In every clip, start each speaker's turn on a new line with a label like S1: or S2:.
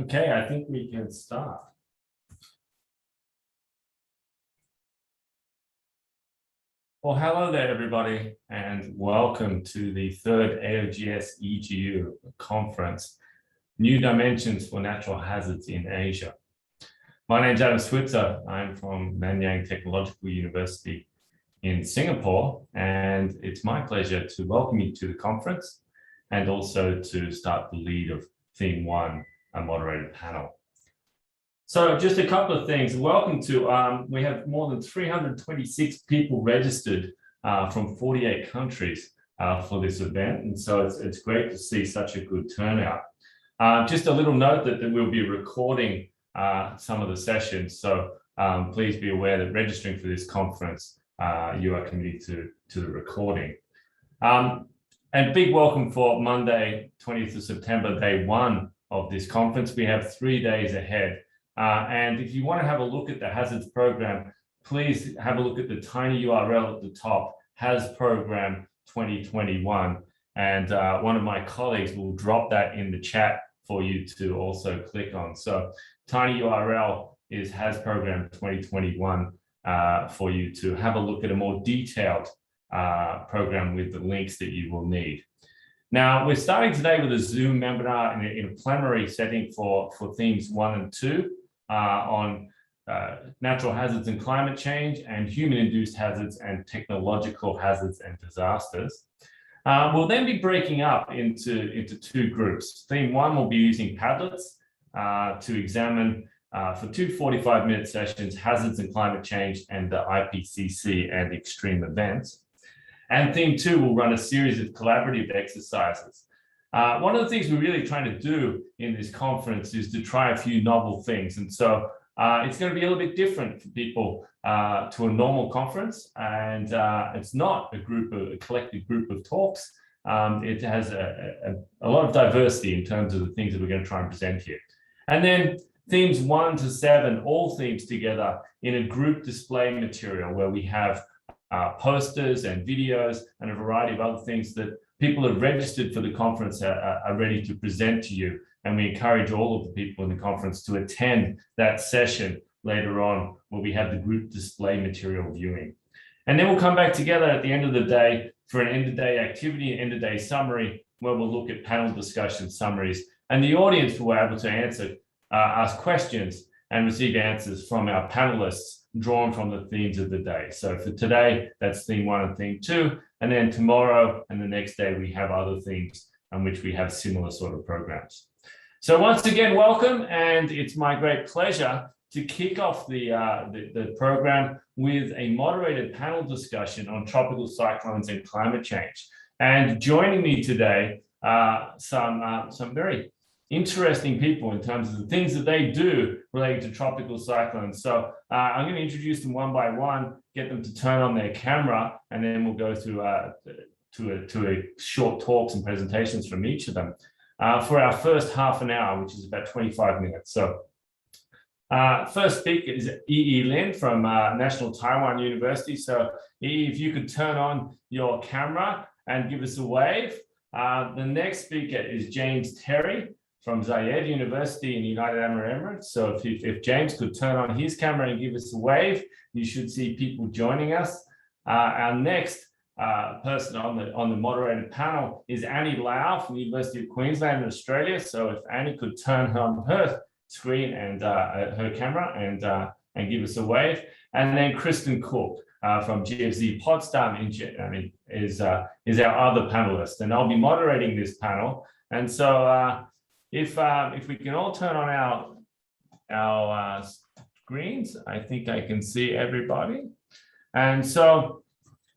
S1: Okay, I think we can start. Well, hello there, everybody, and welcome to the third AOGS-EGU conference, New Dimensions for Natural Hazards in Asia. My name is Adam Switzer. I'm from Nanyang Technological University in Singapore, and it's my pleasure to welcome you to the conference and also to start the lead of Theme 1, a moderated panel. So just a couple of things. Welcome to, we have more than 326 people registered from 48 countries for this event. And so it's great to see such a good turnout. Just a little note that we'll be recording some of the sessions. So please be aware that registering for this conference, you are committed to the recording. And big welcome for Monday, 20th of September, day 1 of this conference. We have 3 days ahead. And if you want to have a look at the hazards program, please have a look at the tiny URL at the top, Has Program 2021. And one of my colleagues will drop that in the chat for you to also click on. So tiny URL is Has Program 2021 for you to have a look at a more detailed program with the links that you will need. Now, we're starting today with a Zoom webinar in a plenary setting for themes 1 and 2. On natural hazards and climate change and human-induced hazards and technological hazards and disasters. We'll then be breaking up into 2 groups. Theme 1 will be using Padlets to examine for 2 45-minute sessions, hazards and climate change and the IPCC and extreme events. And Theme 2 will run a series of collaborative exercises. One of the things we're really trying to do in this conference is to try a few novel things. And so it's going to be a little bit different for people to a normal conference. And it's not a collective group of talks. It has a lot of diversity in terms of the things that we're going to try and present here. And then themes 1 to 7, all themes together in a group display material where we have posters and videos and a variety of other things that people have registered for the conference are ready to present to you. And we encourage all of the people in the conference to attend that session later on where we have the group display material viewing. And then we'll come back together at the end of the day for an end-of-day activity, end-of-day summary, where we'll look at panel discussion summaries. And the audience will be able to ask questions and receive answers from our panelists drawn from the themes of the day. So for today, that's theme 1 and theme 2. And then tomorrow and the next day, we have other themes on which we have similar sort of programs. So once again, welcome. And it's my great pleasure to kick off the program with a moderated panel discussion on tropical cyclones and climate change. And joining me today, some very interesting people in terms of the things that they do related to tropical cyclones. So I'm going to introduce them one by one, get them to turn on their camera, and then we'll go through to short talks and presentations from each of them for our first half an hour, which is about 25 minutes. So first speaker is Yi Lin from National Taiwan University. So Yi, if you could turn on your camera and give us a wave. The next speaker is James Terry from Zayed University in the United Arab Emirates. So if James could turn on his camera and give us a wave, you should see people joining us. Our next person on the moderated panel is Annie Lau from the University of Queensland in Australia. So if Annie could turn on her screen and her camera and give us a wave. And then Kristen Cook from GFZ Potsdam is our other panelist. And I'll be moderating this panel. And so if we can all turn on our screens, I think I can see everybody. And so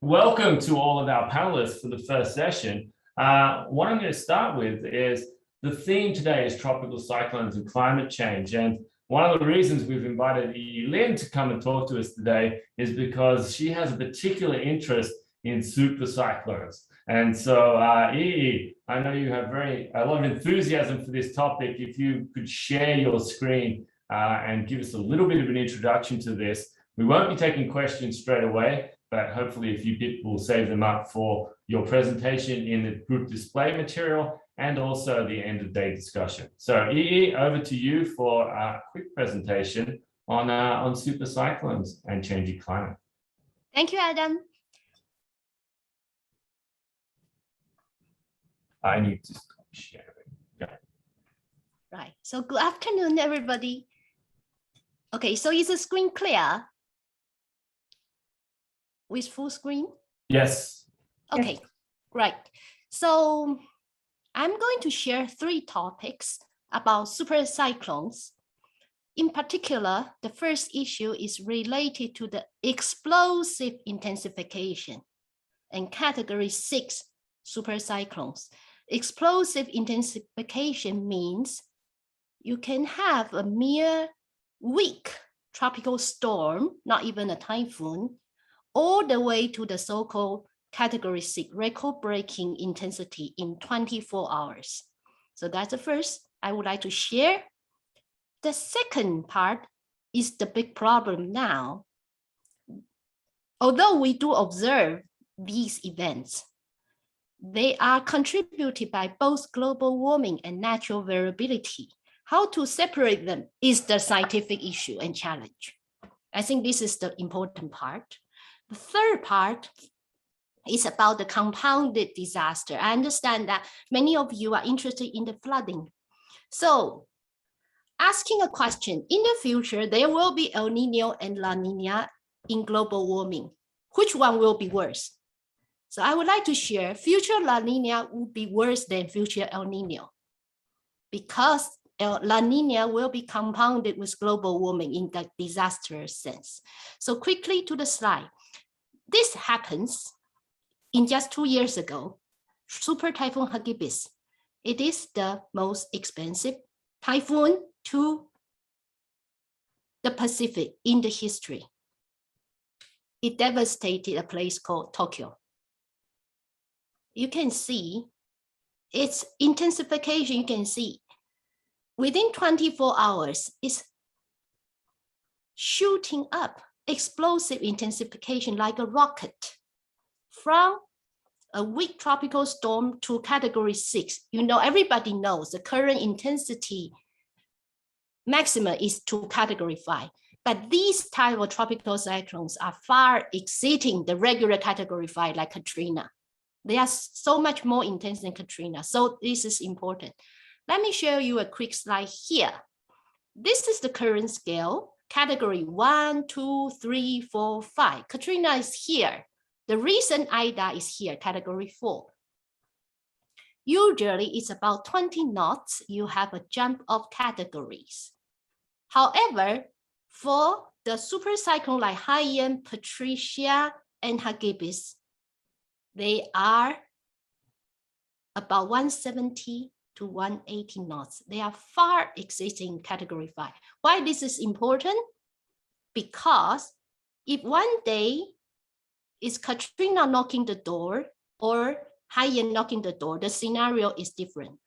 S1: welcome to all of our panelists for the first session. What I'm going to start with is the theme today is tropical cyclones and climate change. And one of the reasons we've invited Yi Lin to come and talk to us today is because she has a particular interest in super cyclones. And so, Yi, I know you have a lot of enthusiasm for this topic. If you could share your screen and give us a little bit of an introduction to this. We won't be taking questions straight away. but hopefully if you did, we'll save them up for your presentation in the group display material and also the end of day discussion. So EE, over to you for a quick presentation on super cyclones and changing climate.
S2: Thank you, Adam.
S1: I need to stop sharing. Yeah.
S2: Right. So good afternoon, everybody. Okay, so is the screen clear? With full screen?
S1: Yes.
S2: Okay, yes. Right. So I'm going to share 3 topics about super cyclones. In particular, the first issue is related to the explosive intensification and category 6 super cyclones. Explosive intensification means you can have a mere weak tropical storm, not even a typhoon, all the way to the so-called category 6 record-breaking intensity in 24 hours. So that's the first I would like to share. The second part is the big problem now. Although we do observe these events, they are contributed by both global warming and natural variability. How to separate them is the scientific issue and challenge. I think this is the important part. The third part is about the compounded disaster. I understand that many of you are interested in the flooding. So asking a question, in the future, there will be El Nino and La Nina in global warming. Which one will be worse? So I would like to share future La Nina will be worse than future El Nino because La Nina will be compounded with global warming in the disastrous sense. So quickly to the slide. This happens in just 2 years ago, Super Typhoon Hagibis. It is the most expensive typhoon to the Pacific in the history. It devastated a place called Tokyo. You can see its intensification. You can see within 24 hours, it's shooting up, explosive intensification like a rocket from a weak tropical storm to category 6. You know, everybody knows the current intensity maximum is to category 5. But these type of tropical cyclones are far exceeding the regular category 5 like Katrina. They are so much more intense than Katrina. So this is important. Let me show you a quick slide here. This is the current scale, category 1, 2, 3, 4, 5. Katrina is here. The recent Ida is here, category 4. Usually it's about 20 knots. You have a jump of categories. However, for the super cyclone like Haiyan, Patricia, and Hagibis, they are about 170 to 180 knots. They are far exceeding category 5. Why this is important? Because if one day is Katrina knocking the door or Haiyan knocking the door, the scenario is different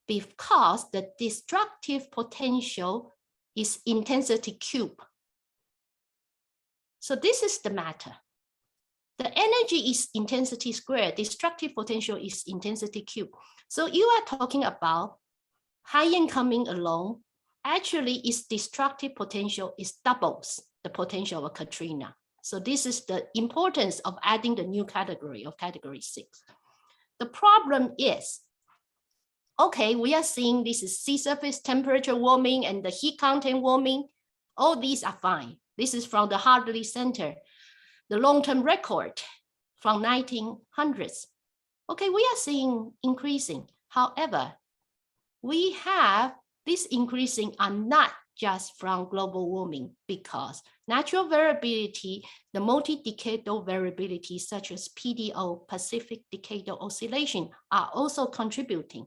S2: because the destructive potential is intensity cube. So this is the matter. The energy is intensity squared, destructive potential is intensity cube. So you are talking about Haiyan coming along, actually its destructive potential is doubles the potential of Katrina. So this is the importance of adding the new category of category 6. The problem is, okay, we are seeing this is sea surface temperature warming and the heat content warming. All these are fine. This is from the Hartley Center, the long-term record from 1900s. Okay, we are seeing increasing. However, we have this increasing are not just from global warming because natural variability, the multi-decadal variability such as PDO, Pacific Decadal Oscillation, are also contributing.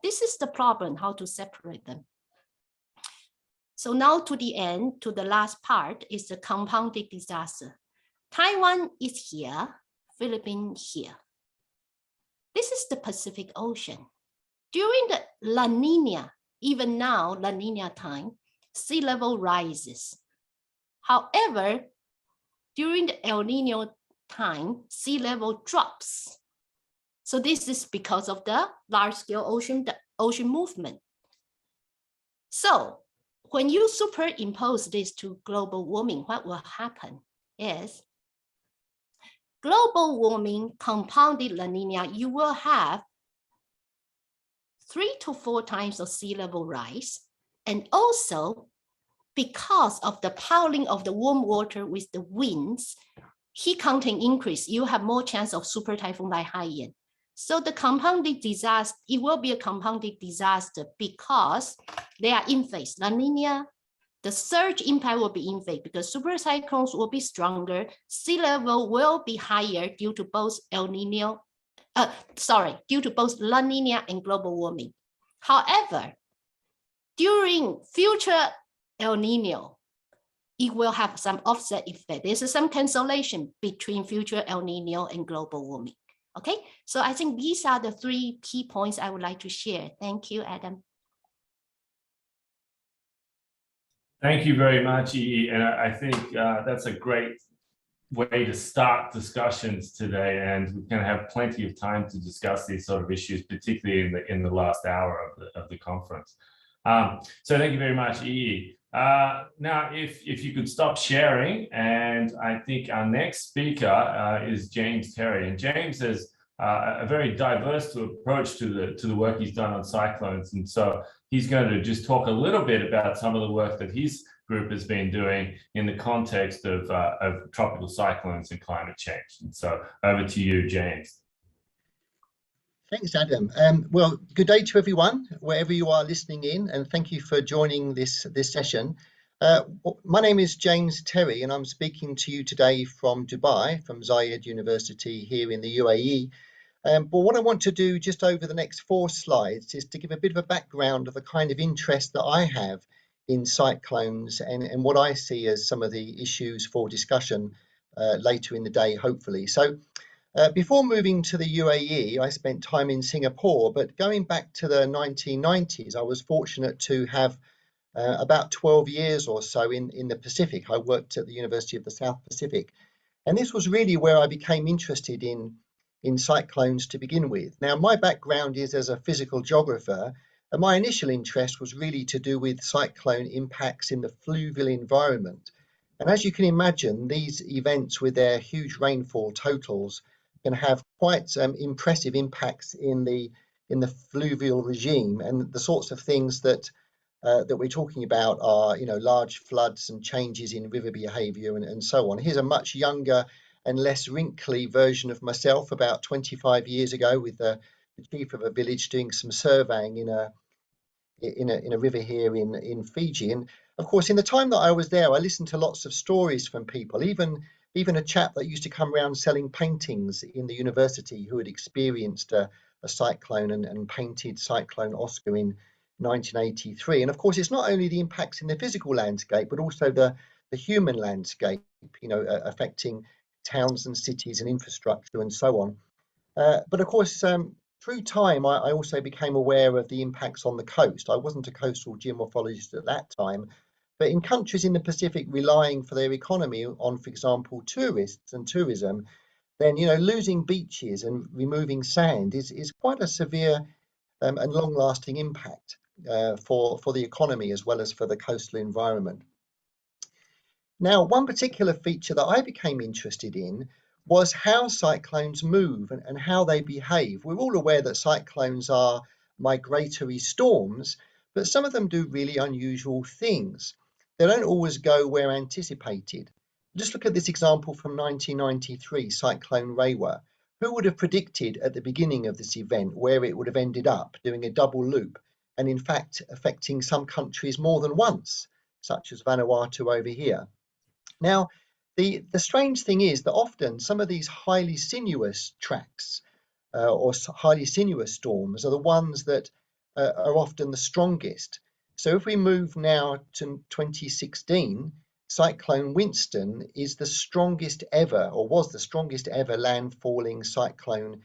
S2: This is the problem, how to separate them. So now to the end, to the last part is the compounded disaster. Taiwan is here, Philippines here. This is the Pacific Ocean. During the La Nina, even now, La Nina time, sea level rises. However, during the El Nino time sea level drops. So this is because of the large-scale ocean movement. So when you superimpose this to global warming, what will happen is global warming compounded La Nina, you will have 3 to 4 times of sea level rise. And also, because of the piling of the warm water with the winds, heat content increase, you have more chance of super typhoon like Haiyan. So the compounded disaster, it will be a compounded disaster because they are in phase. La Nina, the surge impact will be in phase because super cyclones will be stronger, sea level will be higher due to both due to both La Nina and global warming. However, during future El Nino, it will have some offset effect. There's some cancellation between future El Nino and global warming. Okay, so I think these are the 3 key points I would like to share. Thank you, Adam.
S1: Thank you very much, Yi. And I think that's a great way to start discussions today, and we can have plenty of time to discuss these sort of issues, particularly in the last hour of the conference. So thank you very much, Yi. Now, if you could stop sharing, and I think our next speaker is James Terry, and James has a very diverse approach to the work he's done on cyclones, and so he's going to just talk a little bit about some of the work that his group has been doing in the context of tropical cyclones and climate change. And so over to you, James.
S3: Thanks, Adam. Well, good day to everyone, wherever you are listening in, and thank you for joining this session. My name is James Terry, and I'm speaking to you today from Dubai, from Zayed University here in the UAE. But what I want to do just over the next 4 slides is to give a bit of a background of the kind of interest that I have in cyclones and what I see as some of the issues for discussion later in the day, hopefully. So before moving to the UAE, I spent time in Singapore, but going back to the 1990s, I was fortunate to have about 12 years or so in the Pacific. I worked at the University of the South Pacific, and this was really where I became interested in cyclones to begin with. Now, my background is as a physical geographer, and my initial interest was really to do with cyclone impacts in the fluvial environment. And as you can imagine, these events with their huge rainfall totals can have quite impressive impacts in the fluvial regime, and the sorts of things that we're talking about are, large floods and changes in river behavior and so on. Here's a much younger and less wrinkly version of myself about 25 years ago with the chief of a village doing some surveying in a river here in Fiji. And of course, in the time that I was there, I listened to lots of stories from people, even a chap that used to come around selling paintings in the university who had experienced a cyclone and painted Cyclone Oscar in 1983. And of course, it's not only the impacts in the physical landscape, but also the human landscape, affecting towns and cities and infrastructure and so on. But of course, through time, I also became aware of the impacts on the coast. I wasn't a coastal geomorphologist at that time, but in countries in the Pacific relying for their economy on, for example, tourists and tourism, then losing beaches and removing sand is quite a severe and long-lasting impact for the economy as well as for the coastal environment. Now, one particular feature that I became interested in was how cyclones move and how they behave. We're all aware that cyclones are migratory storms, but some of them do really unusual things. They don't always go where anticipated. Just look at this example from 1993, Cyclone Rewa. Who would have predicted at the beginning of this event where it would have ended up doing a double loop and in fact affecting some countries more than once, such as Vanuatu over here? Now, the strange thing is that often some of these highly sinuous tracks or highly sinuous storms are the ones that are often the strongest. So if we move now to 2016, Cyclone Winston is the strongest ever, or was the strongest ever landfalling cyclone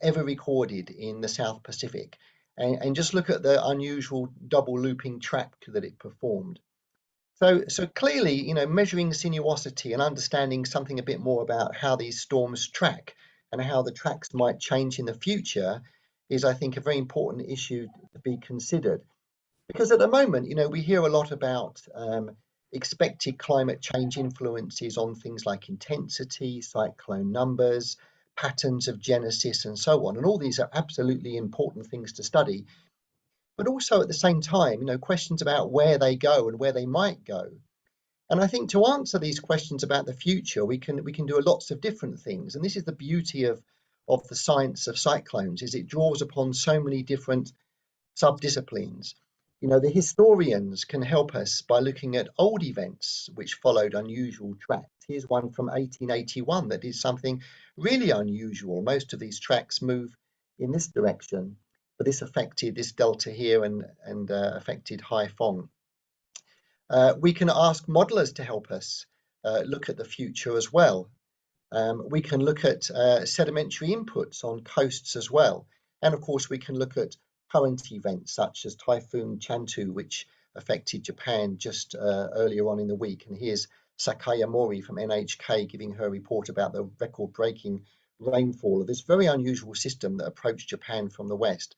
S3: ever recorded in the South Pacific. And just look at the unusual double looping track that it performed. So clearly, measuring sinuosity and understanding something a bit more about how these storms track and how the tracks might change in the future is, I think, a very important issue to be considered. Because at the moment, we hear a lot about expected climate change influences on things like intensity, cyclone numbers, patterns of genesis, and so on. And all these are absolutely important things to study. But also at the same time, questions about where they go and where they might go. And I think to answer these questions about the future, we can do lots of different things. And this is the beauty of the science of cyclones, is it draws upon so many different subdisciplines. The historians can help us by looking at old events which followed unusual tracks. Here's one from 1881 that is something really unusual. Most of these tracks move in this direction, but this affected this delta here and affected Haiphong. We can ask modelers to help us look at the future as well. We can look at sedimentary inputs on coasts as well. And of course, we can look at current events such as Typhoon Chantu, which affected Japan just earlier on in the week. And here's Sakaya Mori from NHK giving her report about the record-breaking rainfall of this very unusual system that approached Japan from the west.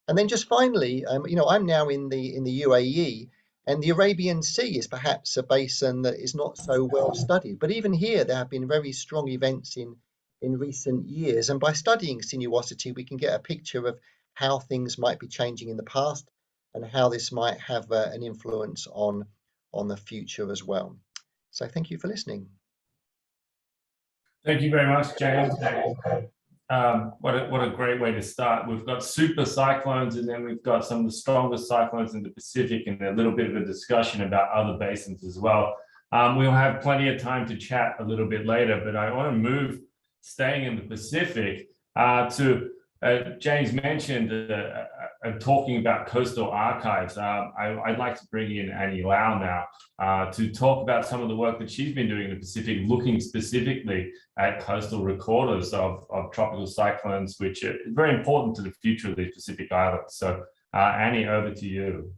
S3: And then just finally, I'm now in the UAE, and the Arabian Sea is perhaps a basin that is not so well studied. But even here, there have been very strong events in recent years. And by studying sinuosity, we can get a picture of how things might be changing in the past and how this might have an influence on the future as well. So thank you for listening.
S1: Thank you very much, James. What a great way to start. We've got super cyclones, and then we've got some of the strongest cyclones in the Pacific, and a little bit of a discussion about other basins as well. We'll have plenty of time to chat a little bit later, but I want to move, staying in the Pacific, to James mentioned talking about coastal archives. I'd like to bring in Annie Lau now to talk about some of the work that she's been doing in the Pacific, looking specifically at coastal recorders of tropical cyclones, which are very important to the future of these Pacific islands. So Annie, over to you.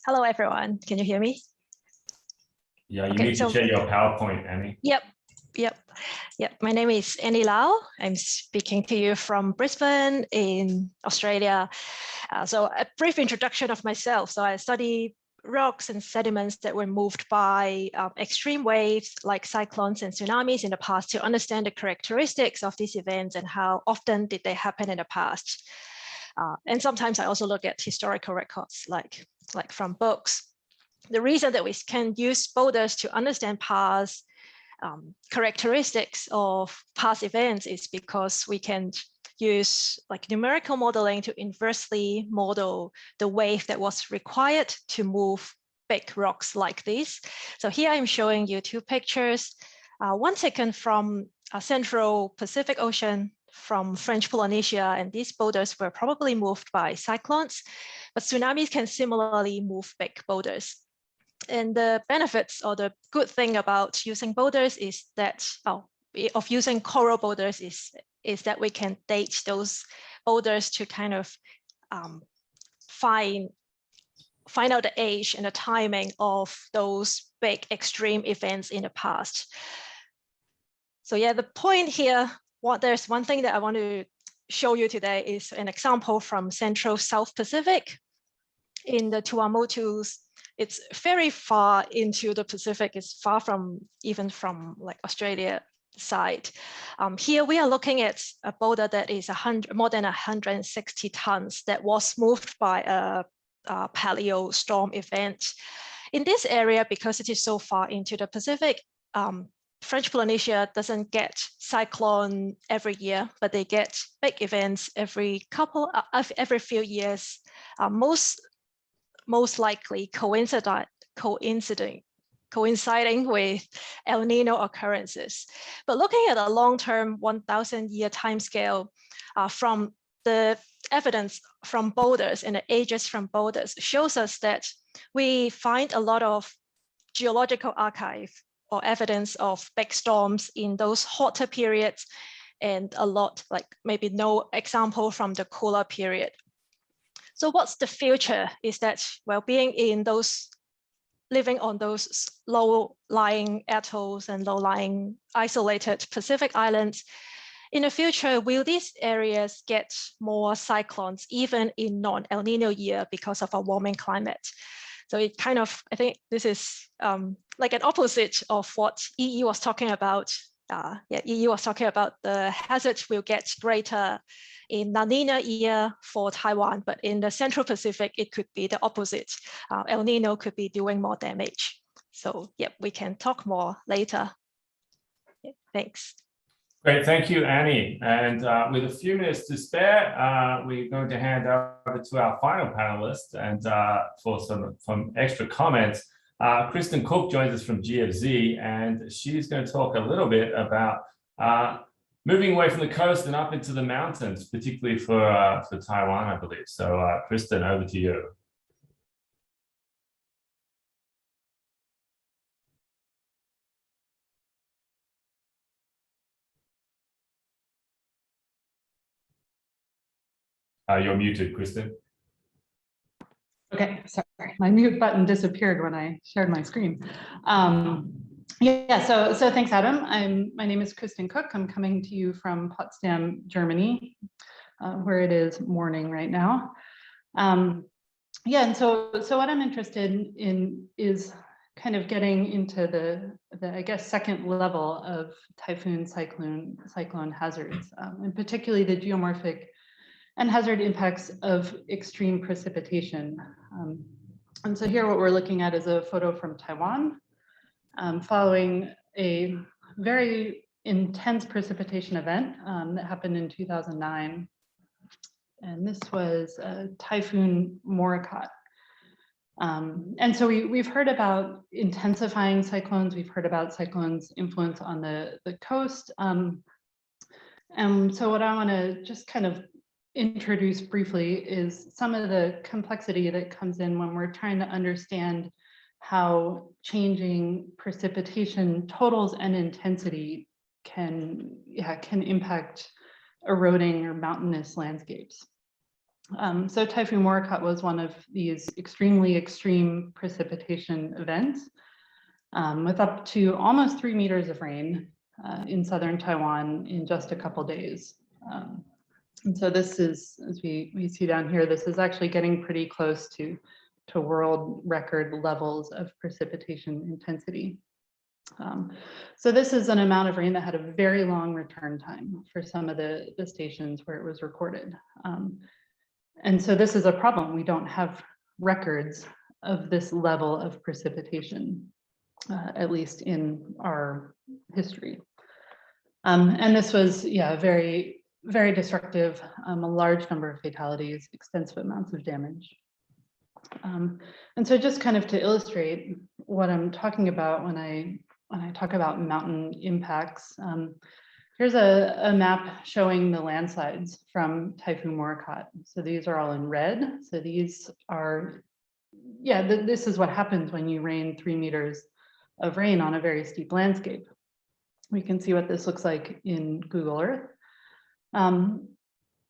S4: Hello, everyone. Can you hear me?
S1: Yeah, you need to share your PowerPoint, Annie.
S4: Yep. My name is Annie Lau. I'm speaking to you from Brisbane in Australia. So a brief introduction of myself. So I study rocks and sediments that were moved by extreme waves like cyclones and tsunamis in the past to understand the characteristics of these events and how often did they happen in the past. And sometimes I also look at historical records like from books. The reason that we can use boulders to understand past characteristics of past events is because we can use numerical modeling to inversely model the wave that was required to move big rocks like this. So here I'm showing you two pictures, one taken from Central Pacific Ocean from French Polynesia, and these boulders were probably moved by cyclones, but tsunamis can similarly move big boulders. And the benefits or the good thing about using boulders is that, of using coral boulders is that we can date those boulders to kind of find out the age and the timing of those big extreme events in the past. So yeah, the point here, there's one thing that I want to show you today is an example from Central South Pacific in the Tuamotus. It's very far into the Pacific. It's far from even from Australia side. Here we are looking at a boulder that is more than 160 tons that was moved by a paleo storm event. In this area, because it is so far into the Pacific, French Polynesia doesn't get cyclone every year, but they get big events every few years. Most likely coinciding with El Nino occurrences. But looking at a long-term 1,000-year timescale from the evidence from boulders and the ages from boulders shows us that we find a lot of geological archive or evidence of big storms in those hotter periods and a lot, like maybe no example from the cooler period. So what's the future is that, well, living on those low-lying atolls and low-lying isolated Pacific islands, in the future, will these areas get more cyclones even in non-El Nino year because of a warming climate? So it kind of, I think this is like an opposite of what EU was talking about. EU was talking about the hazards will get greater in La Nina year for Taiwan, but in the Central Pacific, it could be the opposite. El Nino could be doing more damage. So yeah, we can talk more later. Yeah, thanks.
S1: Great, thank you, Annie. And with a few minutes to spare, we're going to hand over to our final panelist and for some extra comments. Kristen Cook joins us from GFZ, and she's going to talk a little bit about moving away from the coast and up into the mountains, particularly for Taiwan, I believe. So Kristen, over to you. You're muted, Kristen.
S5: Okay, sorry, my mute button disappeared when I shared my screen. Yeah, so thanks, Adam. My name is Kristen Cook. I'm coming to you from Potsdam, Germany, where it is morning right now. Yeah, and so what I'm interested in is kind of getting into the I guess second level of typhoon cyclone hazards, and particularly the geomorphic and hazard impacts of extreme precipitation. And so here what we're looking at is a photo from Taiwan following a very intense precipitation event that happened in 2009. And this was Typhoon Morakot. And so we've heard about intensifying cyclones. We've heard about cyclones' influence on the coast. And so what I want to just kind of introduce briefly is some of the complexity that comes in when we're trying to understand how changing precipitation totals and intensity can impact eroding or mountainous landscapes. So Typhoon Morakot was one of these extremely extreme precipitation events with up to almost 3 meters of rain in southern Taiwan in just a couple days. And so this is, as we see down here, this is actually getting pretty close to world record levels of precipitation intensity. So this is an amount of rain that had a very long return time for some of the stations where it was recorded. And so this is a problem. We don't have records of this level of precipitation, at least in our history. And this was, yeah, very destructive, a large number of fatalities, extensive amounts of damage. And so just kind of to illustrate what I'm talking about when I talk about mountain impacts, here's a map showing the landslides from Typhoon Morakot. So these are all in red. So these are, yeah, this is what happens when you rain 3 meters of rain on a very steep landscape. We can see what this looks like in Google Earth.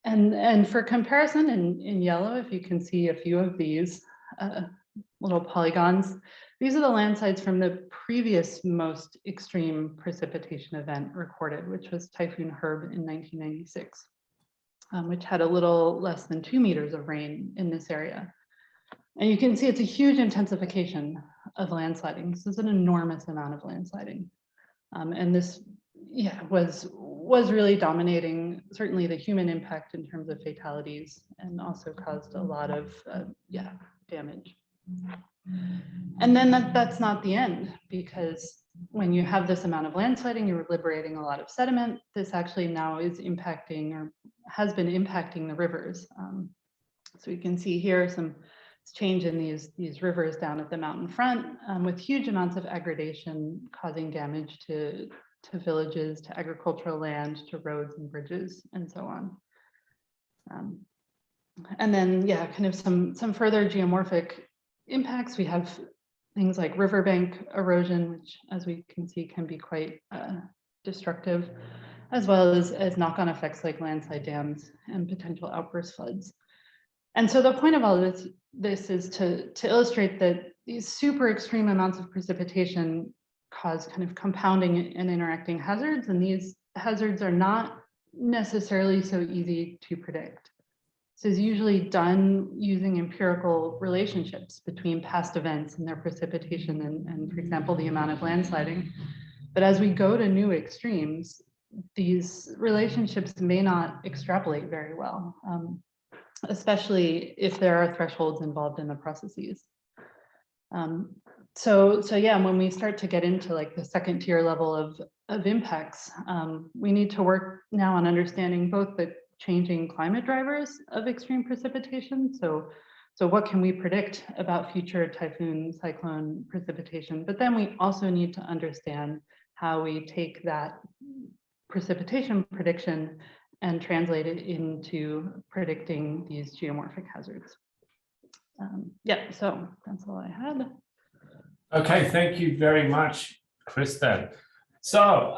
S5: And for comparison in yellow, if you can see a few of these little polygons, these are the landslides from the previous most extreme precipitation event recorded, which was Typhoon Herb in 1996, which had a little less than 2 meters of rain in this area. And you can see it's a huge intensification of landsliding. This is an enormous amount of landsliding. And this, yeah, was really dominating certainly the human impact in terms of fatalities, and also caused a lot of damage. And then that's not the end, because when you have this amount of landsliding, you're liberating a lot of sediment. This actually now is impacting, or has been impacting, the rivers. So you can see here some change in these rivers down at the mountain front, with huge amounts of aggradation causing damage to villages, to agricultural land, to roads and bridges, and so on. And then, yeah, kind of some further geomorphic impacts. We have things like riverbank erosion, which, as we can see, can be quite destructive. as well as knock-on effects like landslide dams and potential outburst floods. And so the point of all this is to illustrate that these super extreme amounts of precipitation cause kind of compounding and interacting hazards, and these hazards are not necessarily so easy to predict. This is usually done using empirical relationships between past events and their precipitation and for example, the amount of landsliding. But as we go to new extremes, these relationships may not extrapolate very well, especially if there are thresholds involved in the processes. So yeah, when we start to get into like the second tier level of impacts, we need to work now on understanding both the changing climate drivers of extreme precipitation. So what can we predict about future typhoon, cyclone precipitation? But then we also need to understand how we take that precipitation prediction and translate it into predicting these geomorphic hazards. Yeah, so that's all I had.
S1: Okay, thank you very much, Kristen. So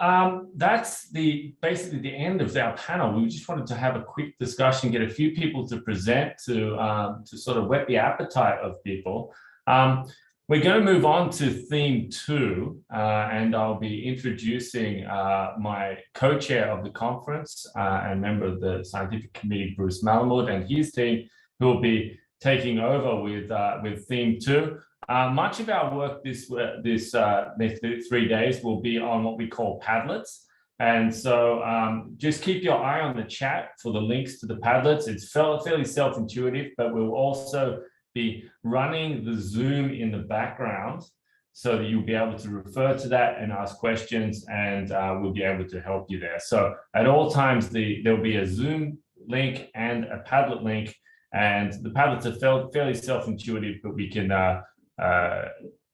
S1: that's basically the end of our panel. We just wanted to have a quick discussion, get a few people to present to sort of whet the appetite of people. We're going to move on to theme 2, and I'll be introducing my co-chair of the conference and member of the scientific committee, Bruce Malamud, and his team, who will be taking over with theme 2. Much of our work this next 3 days will be on what we call Padlets. And so just keep your eye on the chat for the links to the Padlets. It's fairly self-intuitive, but we'll also be running the Zoom in the background so that you'll be able to refer to that and ask questions, and we'll be able to help you there. So at all times, there'll be a Zoom link and a Padlet link, and the Padlets are fairly self-intuitive, but we can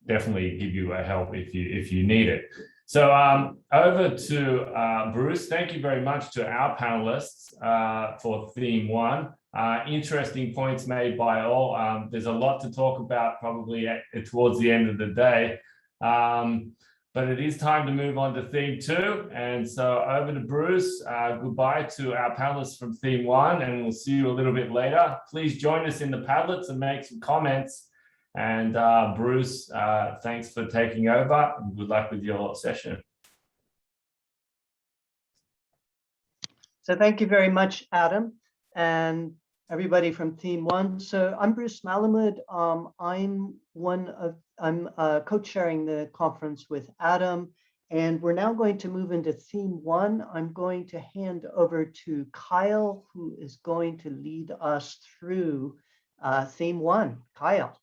S1: definitely give you a help if you need it. So over to Bruce. Thank you very much to our panelists for theme 1. Interesting points made by all. There's a lot to talk about probably towards the end of the day, but it is time to move on to theme 2. And so over to Bruce. Goodbye to our panelists from theme 1, and we'll see you a little bit later. Please join us in the Padlets and make some comments. And Bruce, thanks for taking over, and good luck with your session.
S6: So thank you very much, Adam, and everybody from theme 1. So I'm Bruce Malamud. I'm co-chairing the conference with Adam, and we're now going to move into theme 1. I'm going to hand over to Kyle, who is going to lead us through theme 1. Kyle.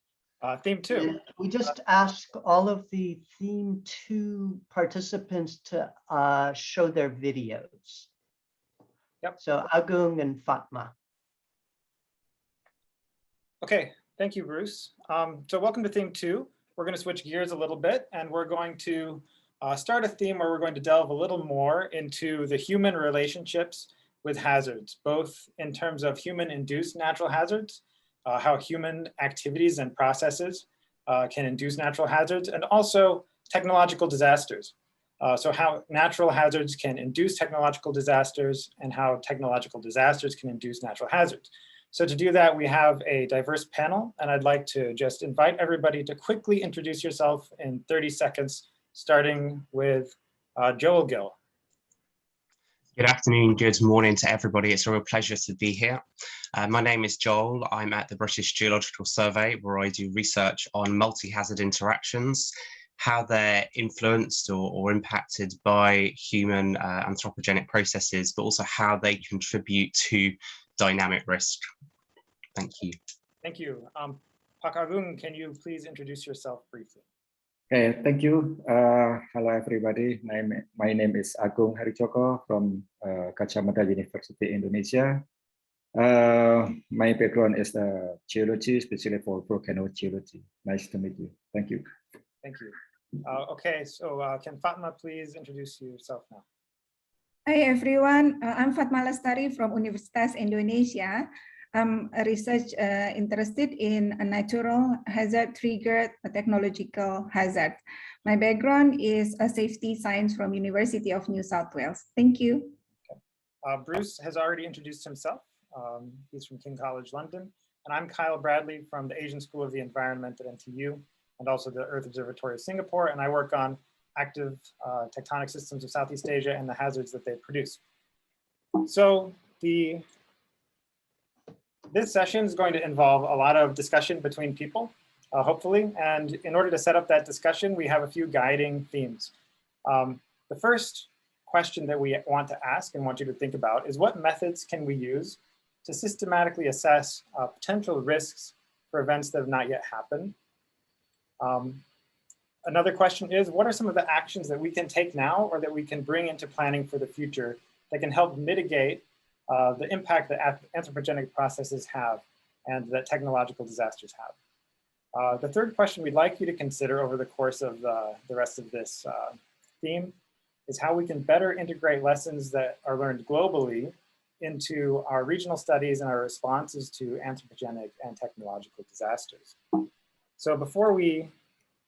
S7: Theme 2.
S6: And we just ask all of the theme 2 participants to show their videos.
S7: Yep.
S6: So Agung and Fatma.
S7: Okay, thank you, Bruce. So welcome to theme 2. We're going to switch gears a little bit, and we're going to start a theme where we're going to delve a little more into the human relationships with hazards, both in terms of human-induced natural hazards, how human activities and processes can induce natural hazards, and also technological disasters. So how natural hazards can induce technological disasters, and how technological disasters can induce natural hazards. So to do that, we have a diverse panel, and I'd like to just invite everybody to quickly introduce yourself in 30 seconds, starting with Joel Gill.
S8: Good afternoon, good morning to everybody. It's a real pleasure to be here. My name is Joel. I'm at the British Geological Survey, where I do research on multi-hazard interactions, how they're influenced or impacted by human anthropogenic processes, but also how they contribute to dynamic risk. Thank you.
S7: Thank you. Pak Agung, can you please introduce yourself briefly?
S9: Okay, thank you. Hello, everybody. My name is Agung Harijoko from Kacamata University, Indonesia. My background is geology, especially for volcano geology. Nice to meet you. Thank you.
S7: Thank you. Okay, so can Fatma please introduce yourself now?
S10: Hi, everyone. I'm Fatma Lestari from Universitas Indonesia. I'm a research interested in a natural hazard triggered technological hazard. My background is a safety science from University of New South Wales. Thank you.
S7: Bruce has already introduced himself. He's from King College London. And I'm Kyle Bradley from the Asian School of the Environment at NTU and also the Earth Observatory of Singapore. And I work on active tectonic systems of Southeast Asia and the hazards that they produce. So this session is going to involve a lot of discussion between people, hopefully. And in order to set up that discussion, we have a few guiding themes. The first question that we want to ask and want you to think about is what methods can we use to systematically assess potential risks for events that have not yet happened? Another question is, what are some of the actions that we can take now or that we can bring into planning for the future that can help mitigate the impact that anthropogenic processes have and that technological disasters have? The third question we'd like you to consider over the course of the rest of this theme is how we can better integrate lessons that are learned globally into our regional studies and our responses to anthropogenic and technological disasters. So before we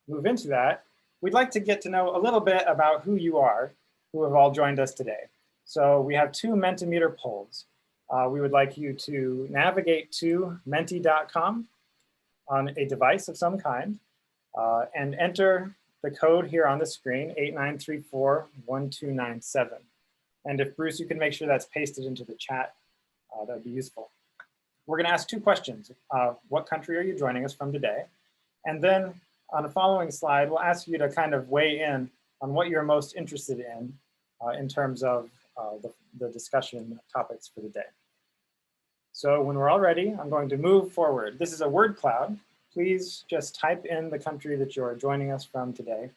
S7: move into that, we'd like to get to know a little bit about who you are, who have all joined us today. So we have two Mentimeter polls. We would like you to navigate to menti.com on a device of some kind and enter the code here on the screen, 89341297. And if Bruce, you can make sure that's pasted into the chat, that would be useful. We're gonna ask two questions. What country are you joining us from today? And then on the following slide, we'll ask you to kind of weigh in on what you're most interested in terms of the discussion topics for the day. So when we're all ready, I'm going to move forward. This is a word cloud. Please just type in the country that you're joining us from today,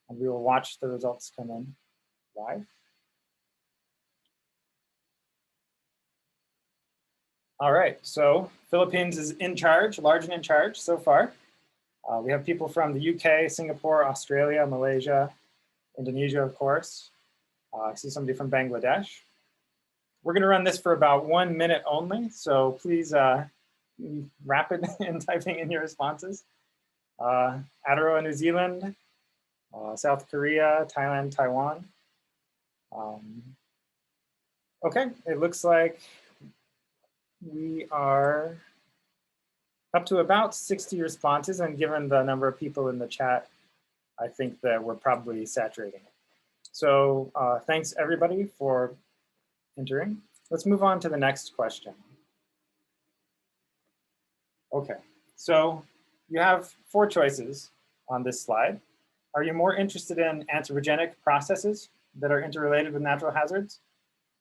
S7: and we will watch the results come in live. All right, so Philippines is in charge, large and in charge so far. We have people from the UK, Singapore, Australia, Malaysia, Indonesia, of course. I see somebody from Bangladesh. We're gonna run this for about 1 minute only, so please be rapid in typing in your responses. Aotearoa, New Zealand, South Korea, Thailand, Taiwan. Okay, it looks like we are up to about 60 responses, and given the number of people in the chat, I think that we're probably saturating it. So thanks everybody for entering. Let's move on to the next question. Okay, so you have 4 choices on this slide. Are you more interested in anthropogenic processes that are interrelated with natural hazards?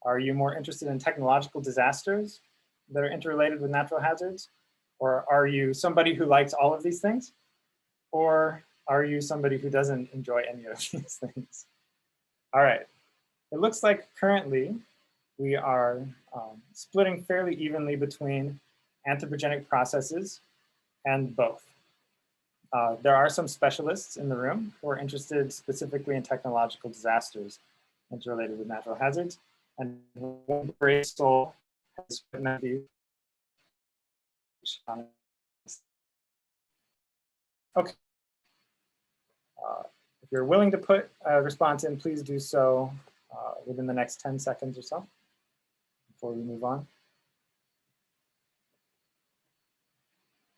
S7: Are you more interested in technological disasters that are interrelated with natural hazards? Or are you somebody who likes all of these things? Or are you somebody who doesn't enjoy any of these things? All right, it looks like currently we are splitting fairly evenly between anthropogenic processes and both. There are some specialists in the room who are interested specifically in technological disasters interrelated with natural hazards. And one brave soul has written a few. Okay. If you're willing to put a response in, please do so within the next 10 seconds or so before we move on.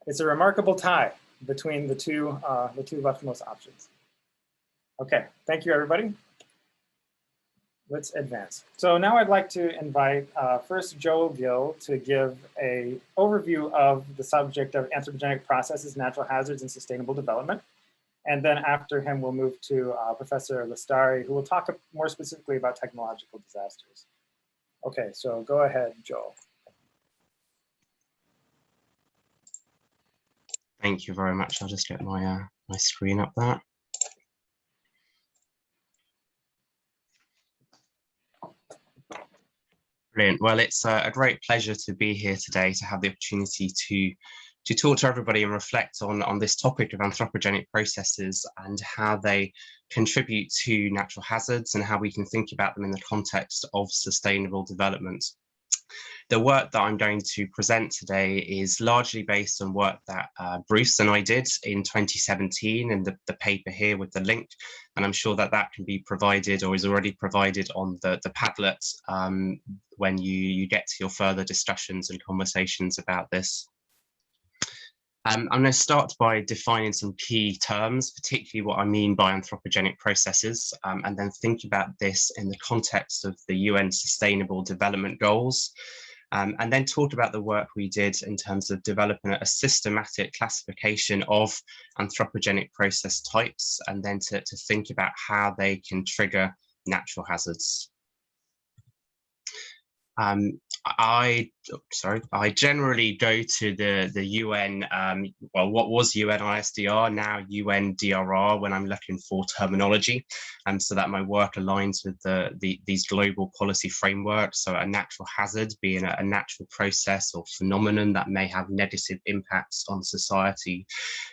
S7: It's a remarkable tie between the two leftmost options. Okay, thank you everybody. Let's advance. So now I'd like to invite first Joel Gill to give an overview of the subject of anthropogenic processes, natural hazards, and sustainable development. And then after him, we'll move to Professor Lastari, who will talk more specifically about technological disasters. Okay, so go ahead, Joel.
S8: Thank you very much. I'll just get my my screen up there. Brilliant. Well, it's a great pleasure to be here today to have the opportunity to talk to everybody and reflect on this topic of anthropogenic processes and how they contribute to natural hazards and how we can think about them in the context of sustainable development. The work that I'm going to present today is largely based on work that Bruce and I did in 2017 in the paper here with the link, and I'm sure that that can be provided or is already provided on the Padlet when you get to your further discussions and conversations about this. I'm going to start by defining some key terms, particularly what I mean by anthropogenic processes, and then think about this in the context of the UN Sustainable Development Goals, and then talk about the work we did in terms of developing a systematic classification of anthropogenic process types, and then to think about how they can trigger natural hazards. I generally go to the UN, well, what was UN ISDR, now UNDRR, when I'm looking for terminology, so that my work aligns with these global policy frameworks. So a natural hazard being a natural process or phenomenon that may have negative impacts on society.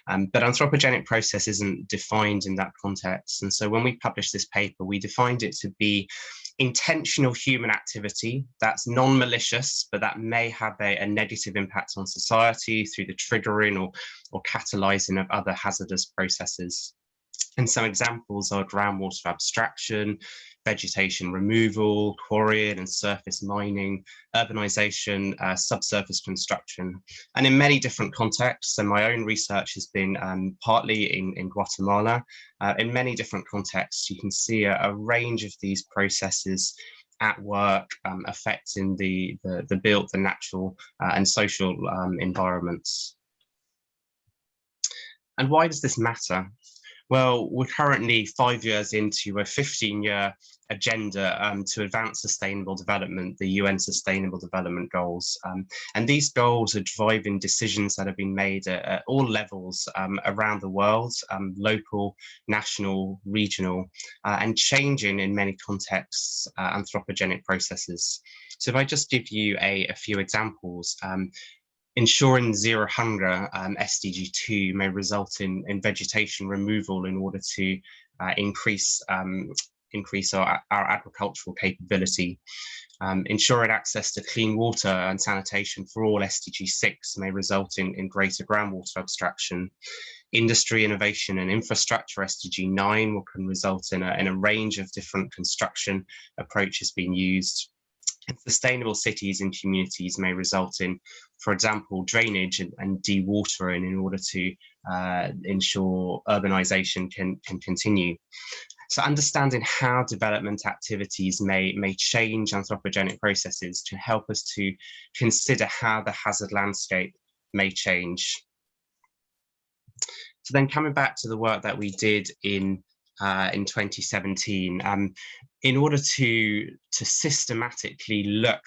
S8: But anthropogenic process isn't defined in that context. And so when we published this paper, we defined it to be intentional human activity that's non-malicious, but that may have a negative impact on society through the triggering or catalyzing of other hazardous processes. And some examples are groundwater abstraction, vegetation removal, quarrying and surface mining, urbanization, subsurface construction, and in many different contexts. And my own research has been partly in Guatemala. In many different contexts, you can see a range of these processes at work affecting the built, the natural and social environments. And why does this matter? Well, we're currently 5 years into a 15-year agenda to advance sustainable development, the UN Sustainable Development Goals. And these goals are driving decisions that have been made at all levels around the world, local, national, regional, and changing in many contexts anthropogenic processes. So if I just give you a few examples, ensuring zero hunger, SDG 2, may result in vegetation removal in order to increase our agricultural capability. Ensuring access to clean water and sanitation for all, SDG 6, may result in greater groundwater abstraction. Industry, innovation and infrastructure, SDG 9, can result in a range of different construction approaches being used. And sustainable cities and communities may result in, for example, drainage and dewatering in order to ensure urbanization can continue. So understanding how development activities may change anthropogenic processes can help us to consider how the hazard landscape may change. So then coming back to the work that we did in 2017, in order to systematically look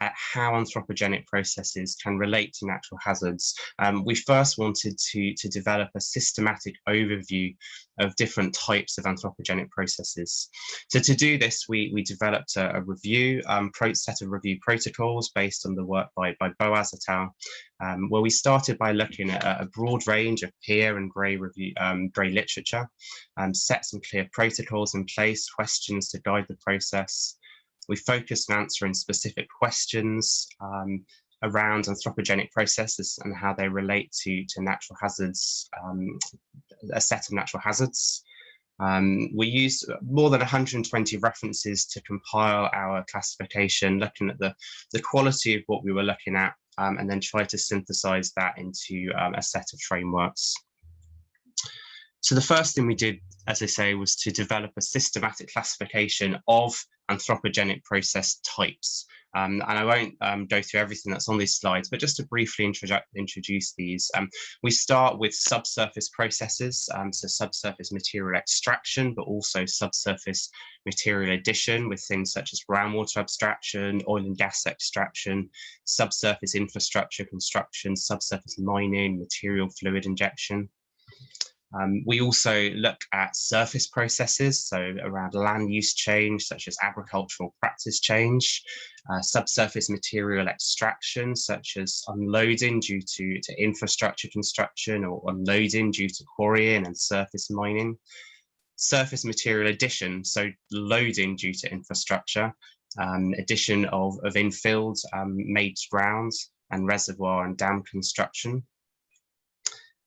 S8: at how anthropogenic processes can relate to natural hazards, we first wanted to develop a systematic overview of different types of anthropogenic processes. So to do this, we developed a review, set of review protocols based on the work by Boaz et al., where we started by looking at a broad range of peer and grey literature, set some clear protocols in place, questions to guide the process. We focused on answering specific questions around anthropogenic processes and how they relate to natural hazards, a set of natural hazards. We used more than 120 references to compile our classification, looking at the quality of what we were looking at, and then try to synthesize that into a set of frameworks. So the first thing we did, as I say, was to develop a systematic classification of anthropogenic process types. And I won't go through everything that's on these slides, but just to briefly introduce these. We start with subsurface processes, so subsurface material extraction, but also subsurface material addition with things such as groundwater abstraction, oil and gas extraction, subsurface infrastructure construction, subsurface mining, material fluid injection. We also look at surface processes, so around land use change, such as agricultural practice change, subsurface material extraction, such as unloading due to infrastructure construction or unloading due to quarrying and surface mining. Surface material addition, so loading due to infrastructure, addition of infilled made grounds and reservoir and dam construction.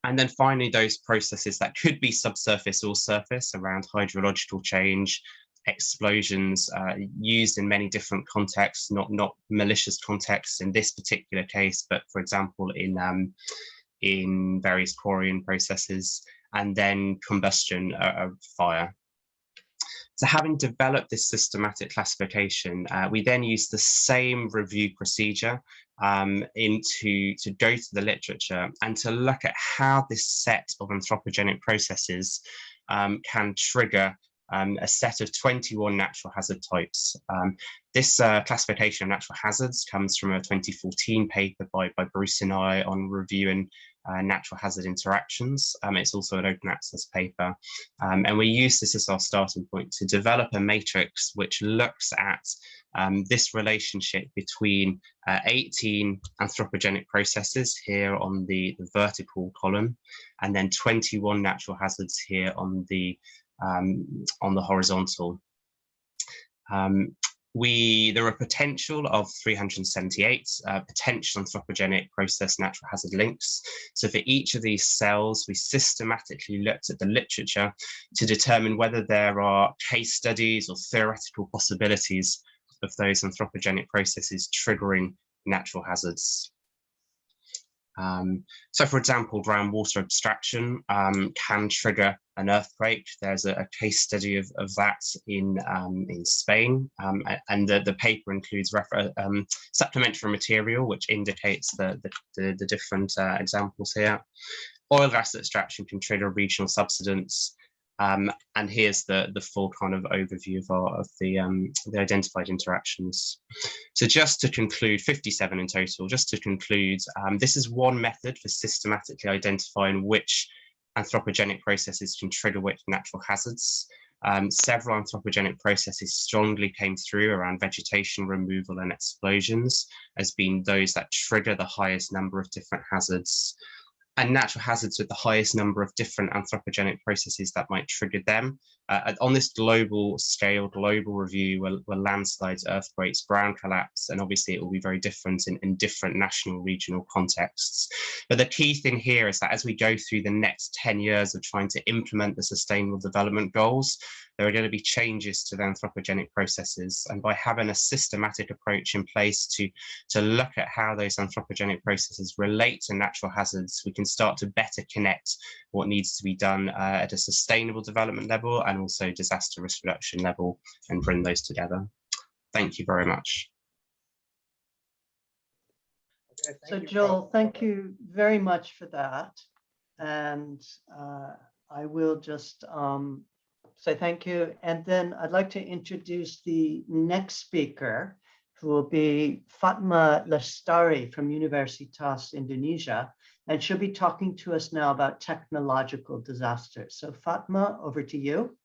S8: And then finally, those processes that could be subsurface or surface around hydrological change, explosions used in many different contexts, not malicious contexts in this particular case, but for example, in various quarrying processes, and then combustion of fire. So having developed this systematic classification, we then use the same review procedure to go to the literature and to look at how this set of anthropogenic processes can trigger a set of 21 natural hazard types. This classification of natural hazards comes from a 2014 paper by Bruce and I on reviewing natural hazard interactions. It's also an open access paper. And we use this as our starting point to develop a matrix which looks at this relationship between 18 anthropogenic processes here on the vertical column, and then 21 natural hazards here on the horizontal. There are potential of 378 potential anthropogenic process natural hazard links. So for each of these cells, we systematically looked at the literature to determine whether there are case studies or theoretical possibilities of those anthropogenic processes triggering natural hazards. So for example, groundwater abstraction can trigger an earthquake. There's a case study of that in Spain, and the paper includes supplementary material which indicates the different examples here. Oil gas extraction can trigger regional subsidence. And here's the full kind of overview of the identified interactions. So just to conclude, 57 in total, just to conclude, this is one method for systematically identifying which anthropogenic processes can trigger which natural hazards. Several anthropogenic processes strongly came through around vegetation removal and explosions as being those that trigger the highest number of different hazards. And natural hazards with the highest number of different anthropogenic processes that might trigger them. On this global scale, global review, were landslides, earthquakes, ground collapse, and obviously it will be very different in different national, regional contexts. But the key thing here is that as we go through the next 10 years of trying to implement the Sustainable Development Goals, there are going to be changes to the anthropogenic processes. And by having a systematic approach in place to look at how those anthropogenic processes relate to natural hazards, we can start to better connect what needs to be done at a sustainable development level and also disaster risk reduction level and bring those together. Thank you very much.
S7: Okay,
S6: So Joel, thank you very much for that. And I will just say thank you. And then I'd like to introduce the next speaker, who will be Fatma Lestari from Universitas Indonesia. And she'll be talking to us now about technological disasters. So Fatma, over to you.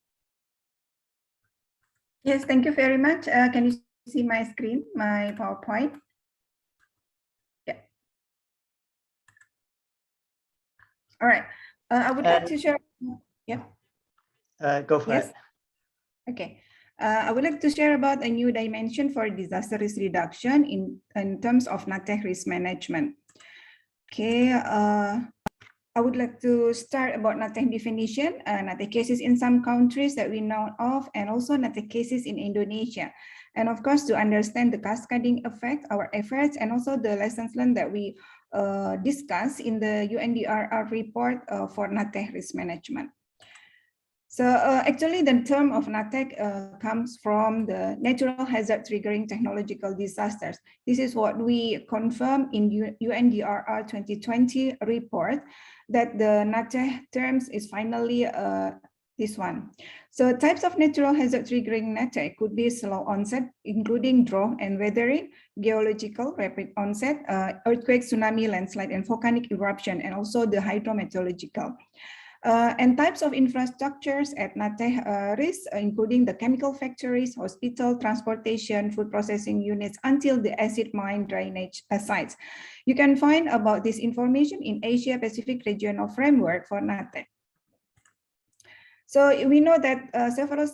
S10: Yes, thank you very much. Can you see my screen, my PowerPoint? Yeah. All right. I would like to share. Yeah.
S6: Go for it.
S10: Okay. I would like to share about a new dimension for disaster risk reduction in terms of NatTech risk management. Okay. I would like to start about NatTech definition, NatTech cases in some countries that we know of, and also NatTech cases in Indonesia. And of course, to understand the cascading effect, our efforts, and also the lessons learned that we discuss in the UNDRR report for NatTech risk management. So actually the term of NatTech comes from the natural hazard triggering technological disasters. This is what we confirm in UNDRR 2020 report, that the NatTech terms is finally this one. So types of natural hazard triggering NatTech could be slow onset, including drought and weathering, geological rapid onset, earthquake, tsunami, landslide, and volcanic eruption, and also the hydrometeorological. And types of infrastructures at NatTech risk, including the chemical factories, hospital, transportation, food processing units, until the acid mine drainage sites. You can find about this information in Asia Pacific Regional Framework for NatTech. So we know that several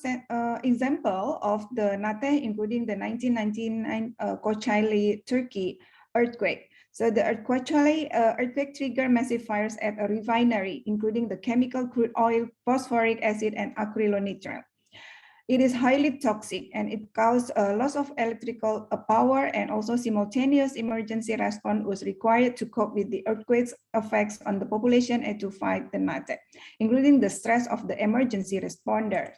S10: examples of the NatH, including the 1999 Kocaeli, Turkey earthquake. So the Kocaeli earthquake triggered massive fires at a refinery, including the chemical crude oil, phosphoric acid, and acrylonitrile. It is highly toxic and it caused a loss of electrical power, and also simultaneous emergency response was required to cope with the earthquake's effects on the population and to fight the NatH, including the stress of the emergency responders.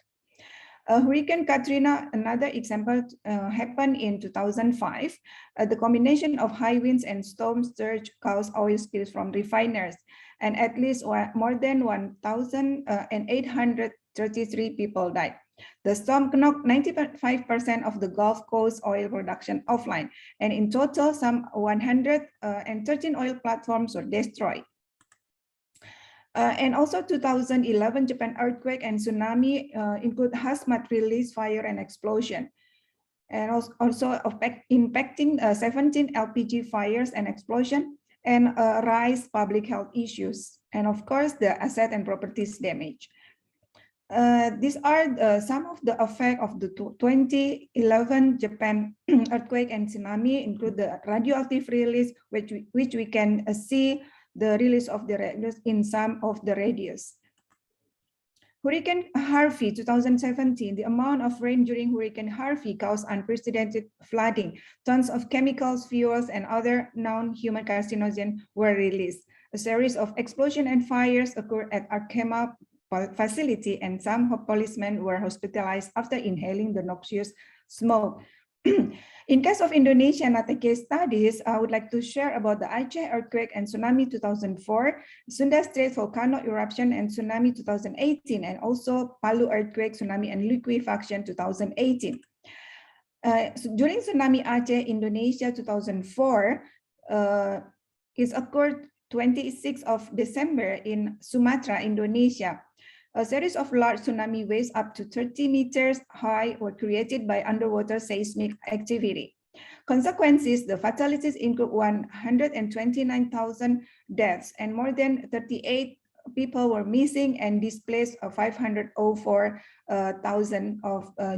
S10: Hurricane Katrina, another example, happened in 2005. The combination of high winds and storm surge caused oil spills from refiners, and at least more than 1,833 people died. The storm knocked 95% of the Gulf Coast oil production offline, and in total, some 113 oil platforms were destroyed. And also 2011 Japan earthquake and tsunami include hazmat release, fire, and explosion. And also impacting 17 LPG fires and explosion, and rise public health issues. And of course, the asset and properties damage. These are some of the effects of the 2011 Japan earthquake and tsunami, include the radioactive release, which we can see the release of the radius in some of the radius. Hurricane Harvey 2017, the amount of rain during Hurricane Harvey caused unprecedented flooding. Tons of chemicals, fuels, and other non-human carcinogens were released. A series of explosions and fires occurred at Arkema facility, and some policemen were hospitalized after inhaling the noxious smoke. In case of Indonesia NatH case studies, I would like to share about the Aceh earthquake and tsunami 2004, Sunda Strait volcano eruption and tsunami 2018, and also Palu earthquake, tsunami, and liquefaction 2018. So during tsunami Aceh, Indonesia 2004, it occurred 26th of December in Sumatra, Indonesia. A series of large tsunami waves up to 30 meters high were created by underwater seismic activity. Consequences, the fatalities include 129,000 deaths, and more than 38 people were missing and displaced, 504,000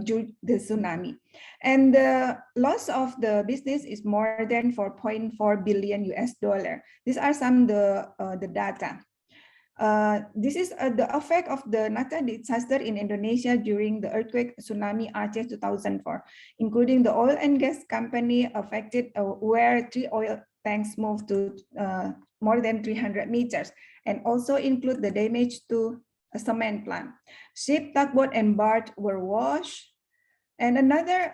S10: due the tsunami. And the loss of the business is more than 4.4 billion US dollar. These are some of the data. This is the effect of the NatH disaster in Indonesia during the earthquake tsunami Aceh 2004, including the oil and gas company affected, where 3 oil tanks moved to more than 300 meters, and also include the damage to a cement plant. Ship, tugboat, and barge were washed. And another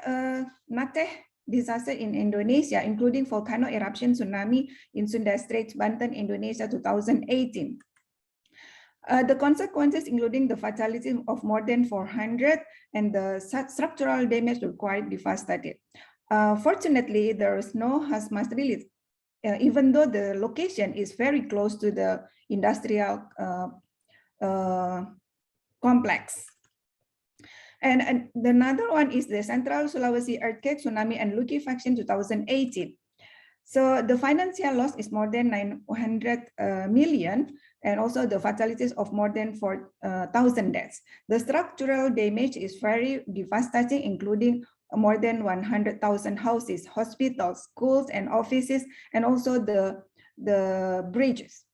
S10: NatH disaster in Indonesia, including volcano eruption tsunami in Sunda Strait, Banten, Indonesia 2018. The consequences, including the fatality of more than 400, and the structural damage were quite devastating. Fortunately, there is no hazmat release, even though the location is very close to the industrial complex. And another one is the Central Sulawesi earthquake, tsunami, and liquefaction 2018. So the financial loss is more than 900 million, and also the fatalities of more than 4,000 deaths. The structural damage is very devastating, including more than 100,000 houses, hospitals, schools, and offices, and also the bridges.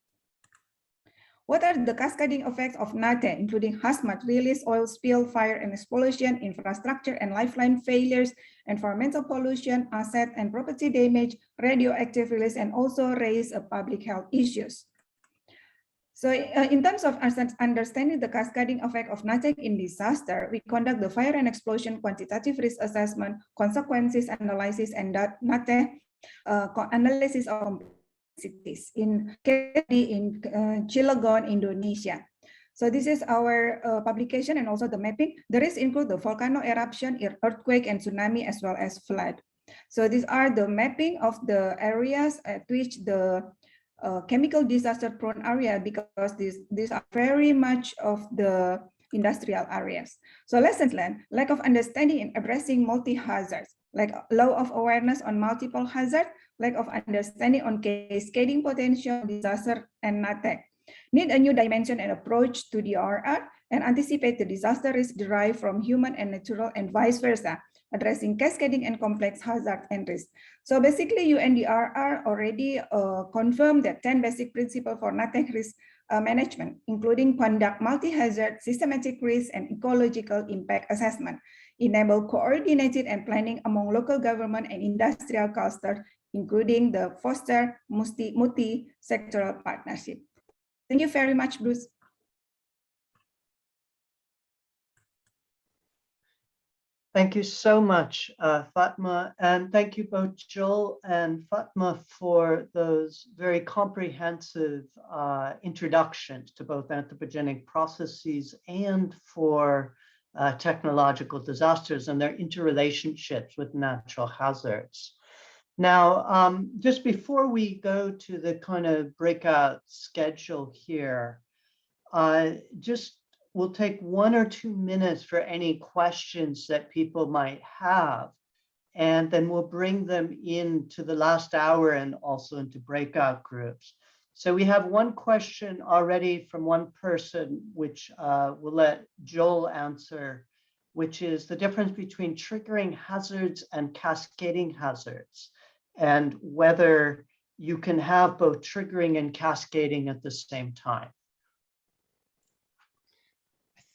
S10: What are the cascading effects of NatH, including hazmat release, oil spill, fire and explosion, infrastructure and lifeline failures, environmental pollution, asset and property damage, radioactive release, and also raise public health issues? So in terms of understanding the cascading effect of NatH in disaster, we conduct the fire and explosion quantitative risk assessment, consequences analysis, and NatH analysis of cities in Cilegon, Indonesia. So this is our publication and also the mapping. The risks include the volcano eruption, earthquake, and tsunami, as well as flood. So these are the mapping of the areas at which the chemical disaster prone area, because these are very much of the industrial areas. So lessons learned: lack of understanding in addressing multi-hazards, like low of awareness on multiple hazards, lack of understanding on cascading potential disaster and NatH. need a new dimension and approach to DRR, and anticipate the disaster risk derived from human and natural and vice versa, addressing cascading and complex hazards and risks. So basically, UNDRR already confirmed that 10 basic principles for NatHazards risk management, including conduct multi-hazard, systematic risk, and ecological impact assessment, enable coordinated and planning among local government and industrial clusters, including the foster multi-sectoral partnership. Thank you very much, Bruce.
S6: Thank you so much, Fatma, and thank you both Joel and Fatma for those very comprehensive introductions to both anthropogenic processes and for technological disasters and their interrelationships with natural hazards. Now, just before we go to the kind of breakout schedule here, we'll take 1 or 2 minutes for any questions that people might have, and then we'll bring them into the last hour and also into breakout groups. So we have one question already from one person, which we'll let Joel answer, which is the difference between triggering hazards and cascading hazards, and whether you can have both triggering and cascading at the same time.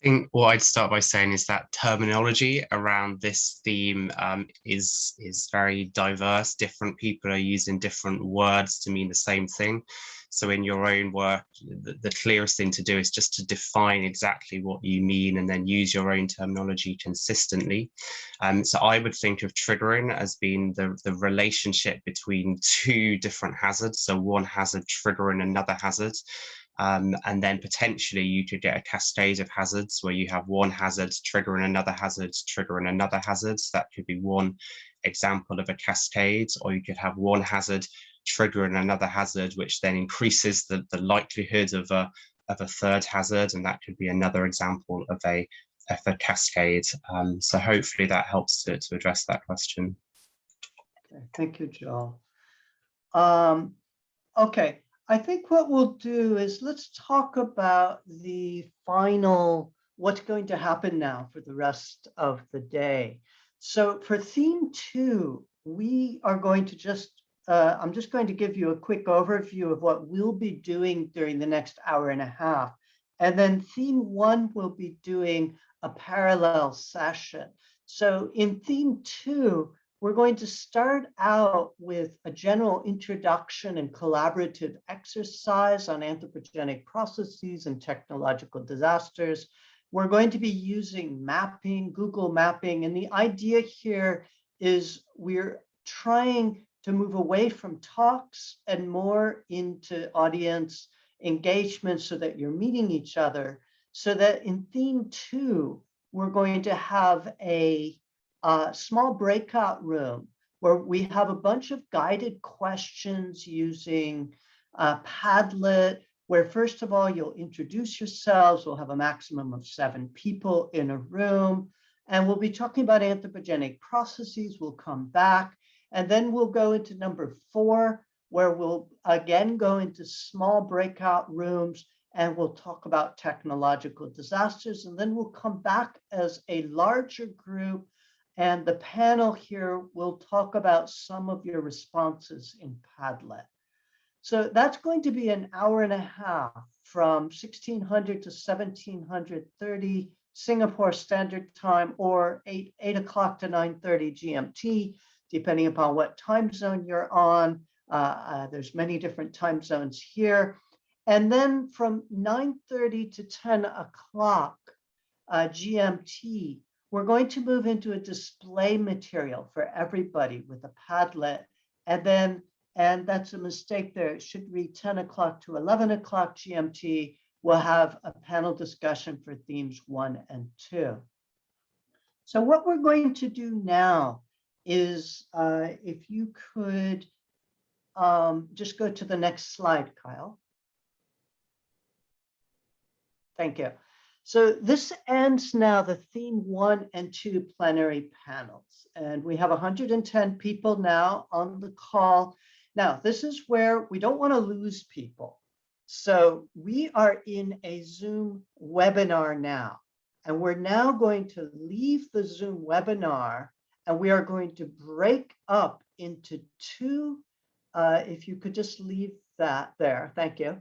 S8: I think what I'd start by saying is that terminology around this theme is very diverse. Different people are using different words to mean the same thing. So in your own work, the clearest thing to do is just to define exactly what you mean and then use your own terminology consistently. So I would think of triggering as being the relationship between two different hazards. So one hazard triggering another hazard. And then potentially you could get a cascade of hazards where you have one hazard triggering another hazard, triggering another hazard. So that could be one example of a cascade, or you could have one hazard triggering another hazard, which then increases the likelihood of a third hazard, and that could be another example of a cascade. So hopefully that helps to address that question.
S6: Okay, thank you, Joel. Okay. I think what we'll do is let's talk about the final, what's going to happen now for the rest of the day. So for theme 2, we are going to I'm just going to give you a quick overview of what we'll be doing during the next hour and a half. And then theme 1 will be doing a parallel session. So in theme 2, we're going to start out with a general introduction and collaborative exercise on anthropogenic processes and technological disasters. We're going to be using mapping, Google mapping, and the idea here is we're trying to move away from talks and more into audience engagement so that you're meeting each other, so that in theme 2, we're going to have a small breakout room where we have a bunch of guided questions using Padlet, where first of all, you'll introduce yourselves. We'll have a maximum of 7 people in a room, and we'll be talking about anthropogenic processes. We'll come back, and then we'll go into number 4, where we'll again go into small breakout rooms, and we'll talk about technological disasters, and then we'll come back as a larger group. And the panel here will talk about some of your responses in Padlet. So that's going to be an hour and a half from 1600 to 1730 Singapore Standard Time, or 8 o'clock to 9:30 GMT, depending upon what time zone you're on. There's many different time zones here. And then from 9:30 to 10 o'clock GMT, we're going to move into a display material for everybody with a Padlet. And that's a mistake there. It should read 10 o'clock to 11 o'clock GMT. We'll have a panel discussion for themes 1 and 2. So what we're going to do now is, if you could just go to the next slide, Kyle. Thank you. So this ends now the theme 1 and 2 plenary panels. And we have 110 people now on the call. Now, this is where we don't want to lose people. So we are in a Zoom webinar now, and we're now going to leave the Zoom webinar, and we are going to break up into two, if you could just leave that there, thank you.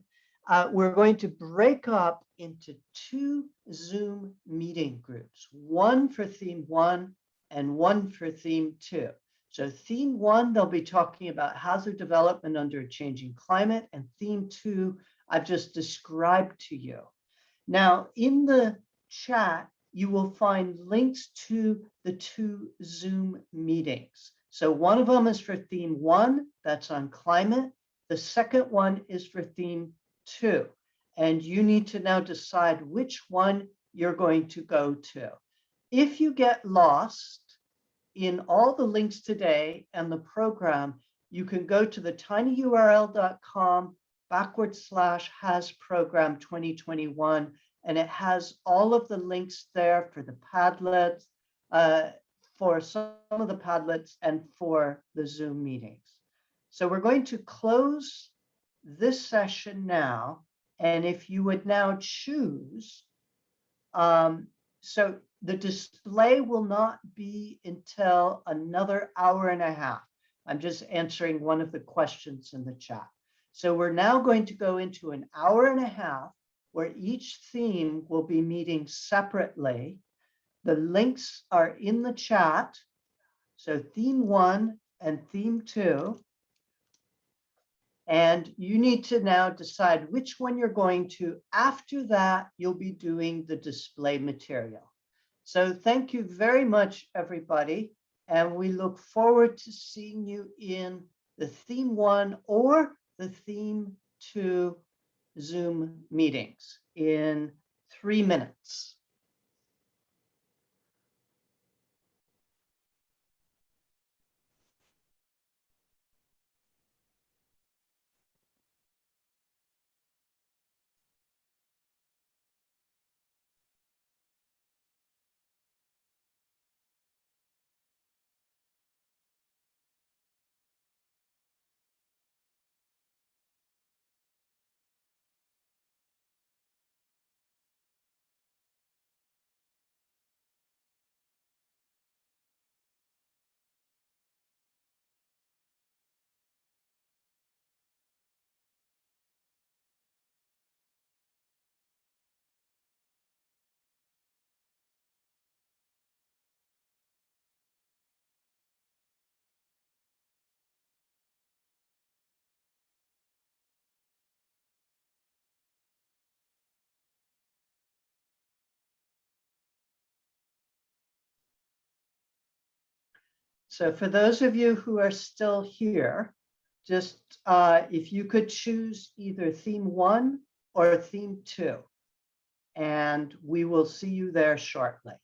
S6: We're going to break up into two Zoom meeting groups, one for theme 1 and one for theme 2. So theme 1, they'll be talking about hazard development under a changing climate, and theme 2, I've just described to you. Now, in the chat, you will find links to the two Zoom meetings. So one of them is for theme 1, that's on climate. The second one is for theme 2. And you need to now decide which one you're going to go to. If you get lost in all the links today and the program, you can go to the tinyurl.com/hasprogram2021, and it has all of the links there for the Padlets, for some of the Padlets, and for the Zoom meetings. So we're going to close this session now, and if you would now choose, so the display will not be until another hour and a half. I'm just answering one of the questions in the chat. So we're now going to go into an hour and a half where each theme will be meeting separately. The links are in the chat. So theme 1 and theme 2. And you need to now decide which one you're going to. After that, you'll be doing the display material. So thank you very much, everybody. And we look forward to seeing you in the theme 1 or the theme 2 Zoom meetings in 3 minutes. So for those of you who are still here, just if you could choose either theme 1 or theme 2, and we will see you there shortly.